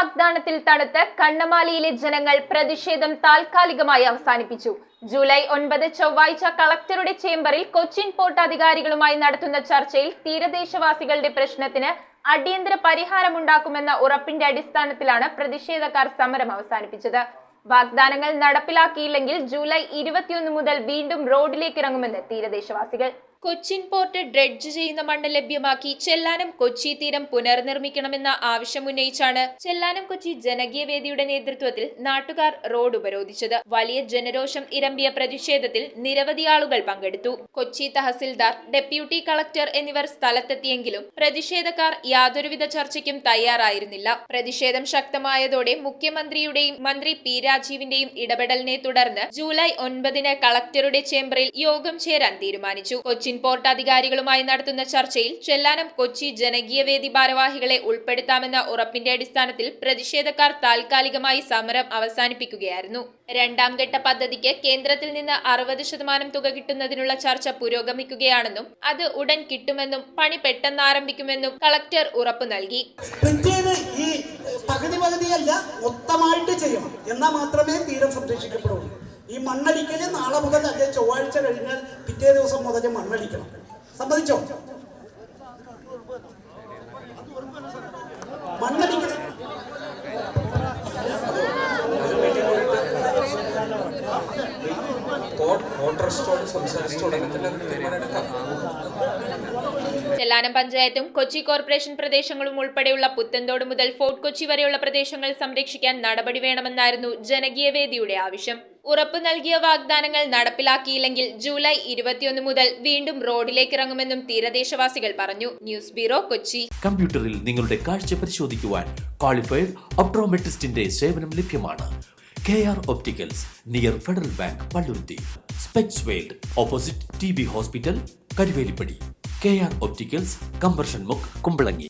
വാഗ്ദാനത്തിൽ തണുത്ത് കണ്ണമാലിയിലെ ജനങ്ങൾ പ്രതിഷേധം താൽക്കാലികമായി അവസാനിപ്പിച്ചു. ജൂലൈ 9 ചൊവ്വാഴ്ച കളക്ടറുടെ ചേംബറിൽ കൊച്ചിൻ പോർട്ട് അധികാരികളുമായി നടത്തുന്ന ചർച്ചയിൽ തീരദേശവാസികളുടെ പ്രശ്നത്തിന് അടിയന്തര പരിഹാരമുണ്ടാക്കുമെന്ന ഉറപ്പിന്റെ അടിസ്ഥാനത്തിലാണ് പ്രതിഷേധക്കാർ സമരം അവസാനിപ്പിച്ചത്. വാഗ്ദാനങ്ങൾ നടപ്പിലാക്കിയില്ലെങ്കിൽ ജൂലൈ 21 മുതൽ വീണ്ടും റോഡിലേക്ക് ഇറങ്ങുമെന്ന് തീരദേശവാസികൾ. കൊച്ചിൻ പോർട്ട് ഡ്രെഡ്ജ് ചെയ്യുന്ന മണ്ണ് ലഭ്യമാക്കി ചെല്ലാനം കൊച്ചി തീരം പുനർനിർമ്മിക്കണമെന്ന ആവശ്യമുന്നയിച്ചാണ് ചെല്ലാനം കൊച്ചി ജനകീയ വേദിയുടെ നേതൃത്വത്തിൽ നാട്ടുകാർ റോഡ് ഉപരോധിച്ചത്. വലിയ ജനരോഷം ഇരമ്പിയ പ്രതിഷേധത്തിൽ നിരവധി ആളുകൾ പങ്കെടുത്തു. കൊച്ചി തഹസിൽദാർ, ഡെപ്യൂട്ടി കളക്ടർ എന്നിവർ സ്ഥലത്തെത്തിയെങ്കിലും പ്രതിഷേധക്കാർ യാതൊരുവിധ ചർച്ചയ്ക്കും തയ്യാറായിരുന്നില്ല. പ്രതിഷേധം ശക്തമായതോടെ മുഖ്യമന്ത്രിയുടെയും മന്ത്രി പി രാജീവിന്റെയും ഇടപെടലിനെ തുടർന്ന് ജൂലൈ 9 കളക്ടറുടെ ചേംബറിൽ യോഗം ചേരാൻ തീരുമാനിച്ചു. കൊച്ചിൻ പോർട്ട് അധികാരികളുമായി നടത്തുന്ന ചർച്ചയിൽ ചെല്ലാനം കൊച്ചി ജനകീയ വേദി ഭാരവാഹികളെ ഉൾപ്പെടുത്താമെന്ന ഉറപ്പിന്റെ അടിസ്ഥാനത്തിൽ പ്രതിഷേധക്കാർ താൽക്കാലികമായി സമരം അവസാനിപ്പിക്കുകയായിരുന്നു. രണ്ടാം ഘട്ട പദ്ധതിക്ക് കേന്ദ്രത്തിൽ നിന്ന് 60% തുക കിട്ടുന്നതിനുള്ള ചർച്ച പുരോഗമിക്കുകയാണെന്നും അത് ഉടൻ കിട്ടുമെന്നും പണി പെട്ടെന്ന് ആരംഭിക്കുമെന്നും കളക്ടർ ഉറപ്പു നൽകി. മൊത്തമായിട്ട് ചെയ്യണം എന്നാൽ മാത്രമേ തീരം സംരക്ഷിക്കപ്പെടുള്ളൂ. ഈ മണ്ണടിക്കല് നാളെ മുതൽ അല്ലെ ചൊവ്വാഴ്ച കഴിഞ്ഞാൽ പിറ്റേ ദിവസം മുതൽ മണ്ണടിക്കണം. സമ്മതിച്ചോ? മണ്ണടിക്കണം. ചെല്ലാനം പഞ്ചായത്തും കൊച്ചി കോർപ്പറേഷൻ പ്രദേശങ്ങളും ഉൾപ്പെടെയുള്ള പുത്തൻതോട് മുതൽ ഫോർട്ട് കൊച്ചി വരെയുള്ള പ്രദേശങ്ങൾ സംരക്ഷിക്കാൻ നടപടി വേണമെന്നായിരുന്നു ജനകീയ വേദിയുടെ ആവശ്യം. ഉറപ്പു നൽകിയ വാഗ്ദാനങ്ങൾ നടപ്പിലാക്കിയില്ലെങ്കിൽ ജൂലൈ 21 മുതൽ വീണ്ടും റോഡിലേക്ക് ഇറങ്ങുമെന്നും തീരദേശവാസികൾ പറഞ്ഞു. News bureau, Kochi. കമ്പ്യൂട്ടറിൽ നിങ്ങളുടെ കാഴ്ച പരിശോധിക്കുവാൻ ക്വാളിഫൈഡ് ഒപ്ട്രോമെട്രിസ്റ്റിന്റെ സേവനം ലഭ്യമാണ്. KR opticals, near federal bank, Palluruthy. Specs world, opposite TB hospital, Karuvelippady. KR opticals, combustion മുക്ക്, കുമ്പളങ്ങി.